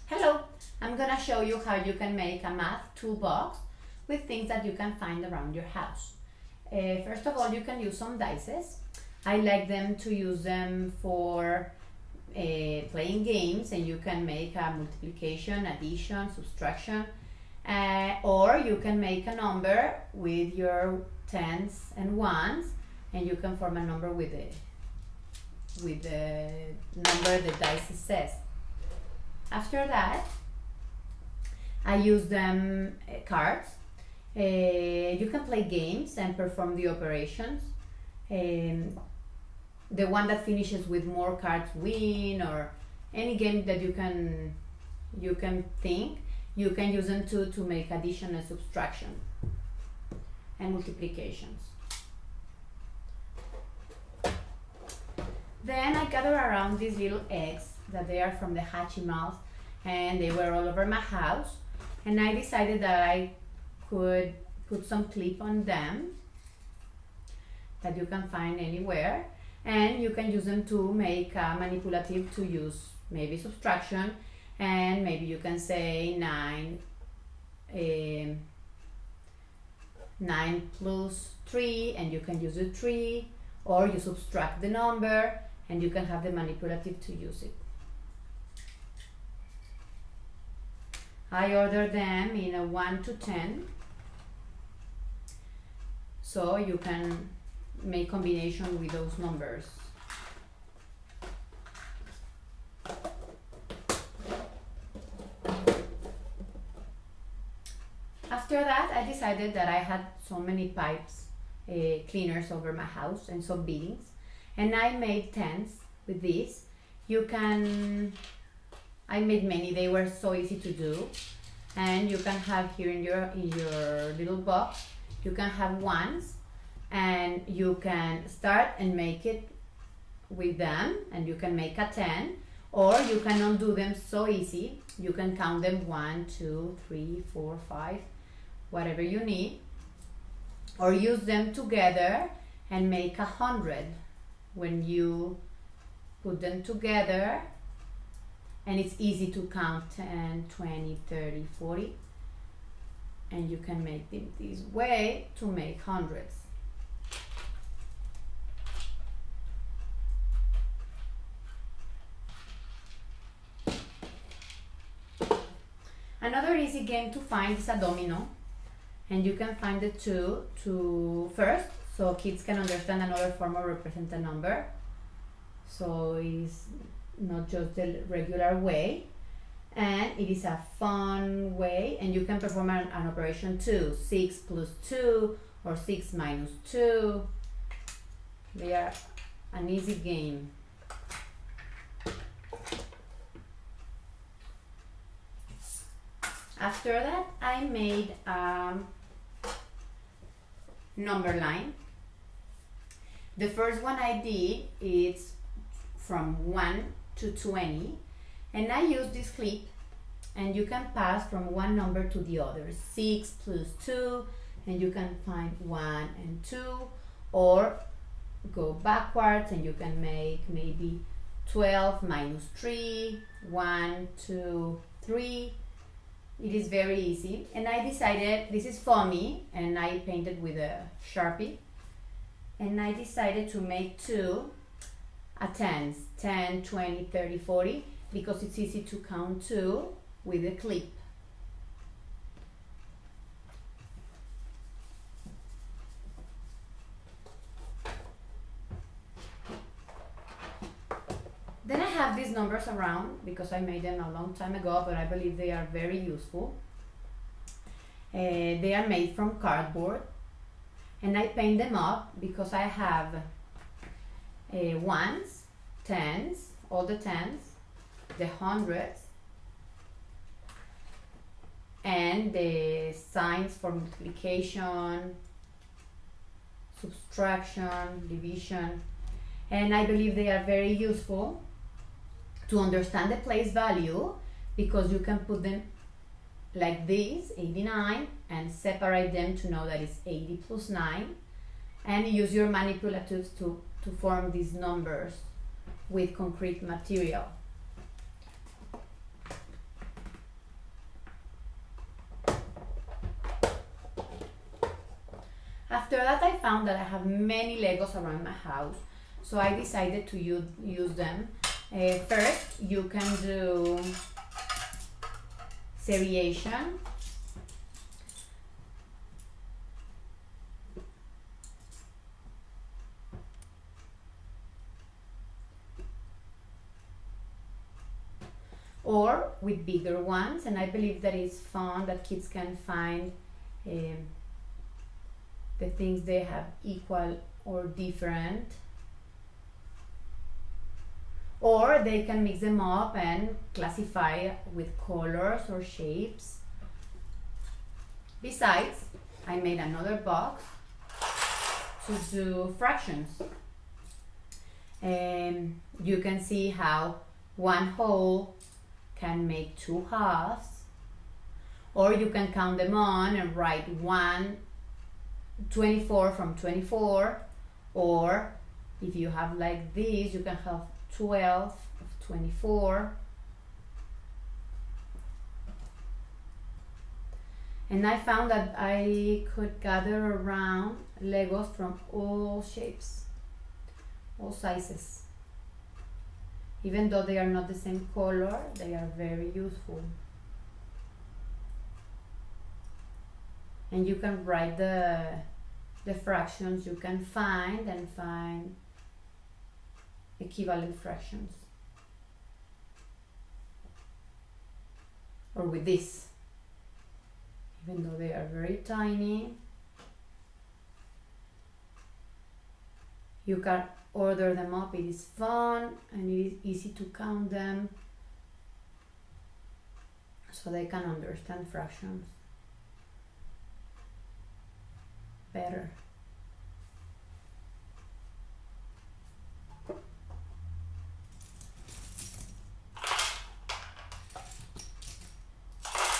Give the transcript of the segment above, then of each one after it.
Hello, I'm gonna show you how you can make a math toolbox with things that you can find around your house. First of all, you can use some dices. I like them to use them for playing games, and you can make a multiplication, addition, subtraction, or you can make a number with your tens and ones, and you can form a number with the number the dice says. After that, I use them cards. You can play games and perform the operations. The one that finishes with more cards win, or any game that you can think. You can use them to make addition and subtraction and multiplications. Then I gather around these little eggs that they are from the Hatchimals, and they were all over my house, and I decided that I could put some clip on them that you can find anywhere, and you can use them to make a manipulative, to use maybe subtraction, and maybe you can say 9 plus 3, and you can use the 3, or you subtract the number and you can have the manipulative to use it. I order them in a 1 to 10, so you can make combination with those numbers. After that, I decided that I had so many pipes cleaners over my house and some beadings, and I made tens with this. I made many. They were so easy to do, and you can have here in your little box, you can have ones, and you can start and make it with them, and you can make a 10, or you can undo them so easy. You can count them 1, 2, 3, 4, 5, whatever you need, or use them together and make 100 when you put them together. And it's easy to count 10, 20, 30, 40, and you can make them this way to make hundreds. Another easy game to find is a domino, and you can find the two first, so kids can understand another form or represent a number. So it's not just the regular way, and it is a fun way, and you can perform an operation too. 6 plus 2 or 6 minus 2. They are an easy game. After that, I made a number line. The first one I did is from 1 to 20, and I use this clip, and you can pass from one number to the other. 6 plus 2, and you can find 1 and 2, or go backwards and you can make maybe 12 minus 3, 1, 2, 3. It is very easy, and I decided, this is foamy, and I painted with a Sharpie, and I decided to make two tens, 10, 20, 30, 40, because it's easy to count two with a clip. Then I have these numbers around because I made them a long time ago, but I believe they are very useful. They are made from cardboard, and I paint them up because I have ones, tens, all the tens, the hundreds, and the signs for multiplication, subtraction, division, and I believe they are very useful to understand the place value, because you can put them like this, 89, and separate them to know that it's 80 plus 9, and use your manipulatives to form these numbers with concrete material. After that, I found that I have many Legos around my house, so I decided to use them. First, you can do seriation. Or with bigger ones, and I believe that it's fun that kids can find the things they have equal or different, or they can mix them up and classify with colors or shapes. Besides, I made another box to do fractions. You can see how one whole can make two halves, or you can count them on and write 24 from 24, or if you have like this, you can have 12 of 24. And I found that I could gather around Legos from all shapes, all sizes. Even though they are not the same color, they are very useful. And you can write the fractions you can find and find equivalent fractions. Or with this. Even though they are very tiny, you can order them up. It is fun and it is easy to count them so they can understand fractions better.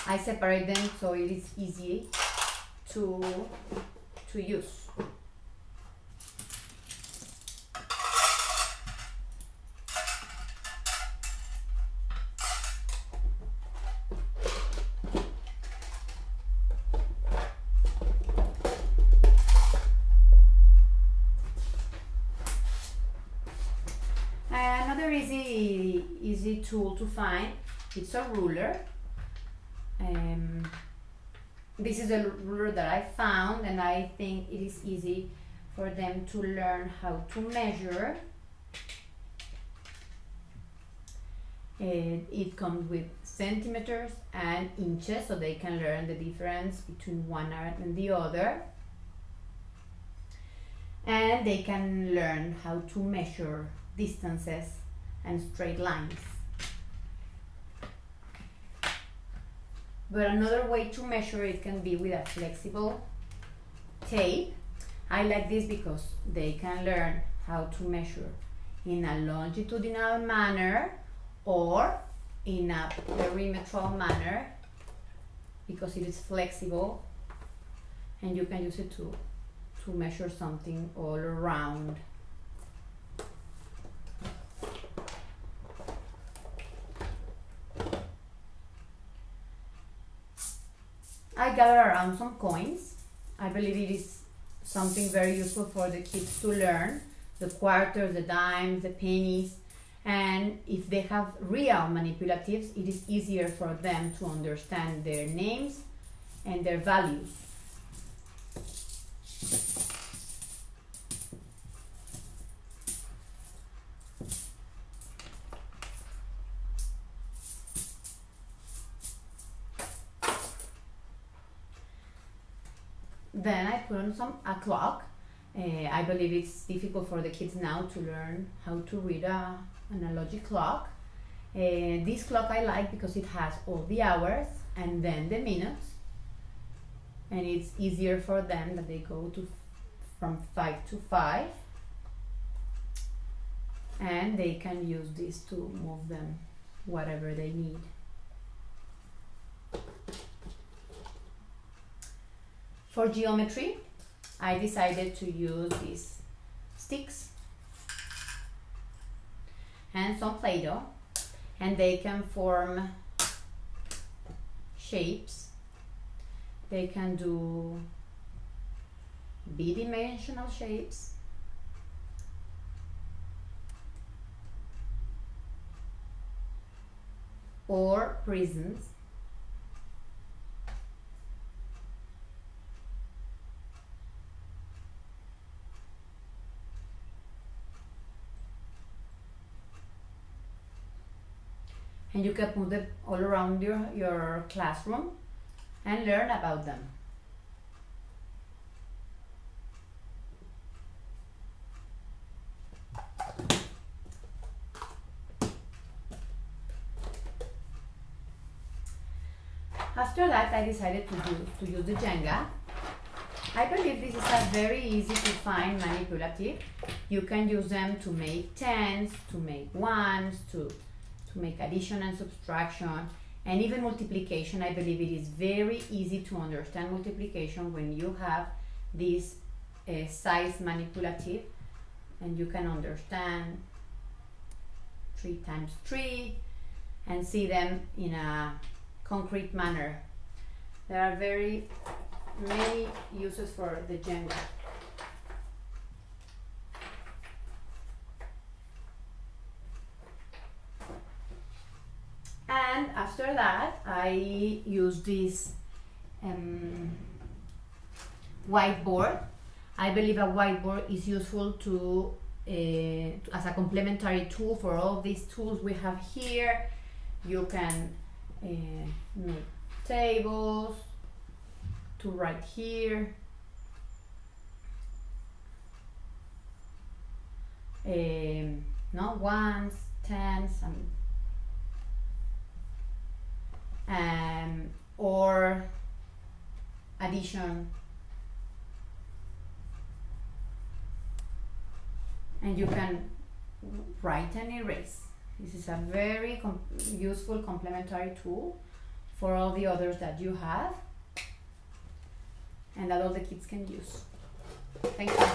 I separate them so it is easy to use. Another easy tool to find, it's a ruler. This is a ruler that I found, and I think it is easy for them to learn how to measure. It comes with centimeters and inches, so they can learn the difference between one and the other. And they can learn how to measure distances and straight lines. But another way to measure it can be with a flexible tape. I like this because they can learn how to measure in a longitudinal manner or in a perimeter manner, because it is flexible and you can use it to measure something all around. I gather around some coins. I believe it is something very useful for the kids to learn. The quarters, the dimes, the pennies. And if they have real manipulatives, it is easier for them to understand their names and their values. Then I put on a clock. I believe it's difficult for the kids now to learn how to read an analogic clock. This clock I like because it has all the hours and then the minutes, and it's easier for them that they go from 5 to 5, and they can use this to move them whatever they need. For geometry, I decided to use these sticks and some Play-Doh, and they can form shapes. They can do bidimensional shapes, or prisms. And you can put them all around your classroom and learn about them. After that, I decided to use the Jenga. I believe this is a very easy to find manipulative. You can use them to make tens, to make ones, to make addition and subtraction, and even multiplication. I believe it is very easy to understand multiplication when you have this size manipulative, and you can understand 3 times 3 and see them in a concrete manner. There are very many uses for the Jenga. And after that, I use this whiteboard. I believe a whiteboard is useful to as a complementary tool for all these tools we have here. You can make tables to write here, no, ones, tens, or addition, and you can write and erase. This is a very useful complementary tool for all the others that you have and that all the kids can use. Thank you.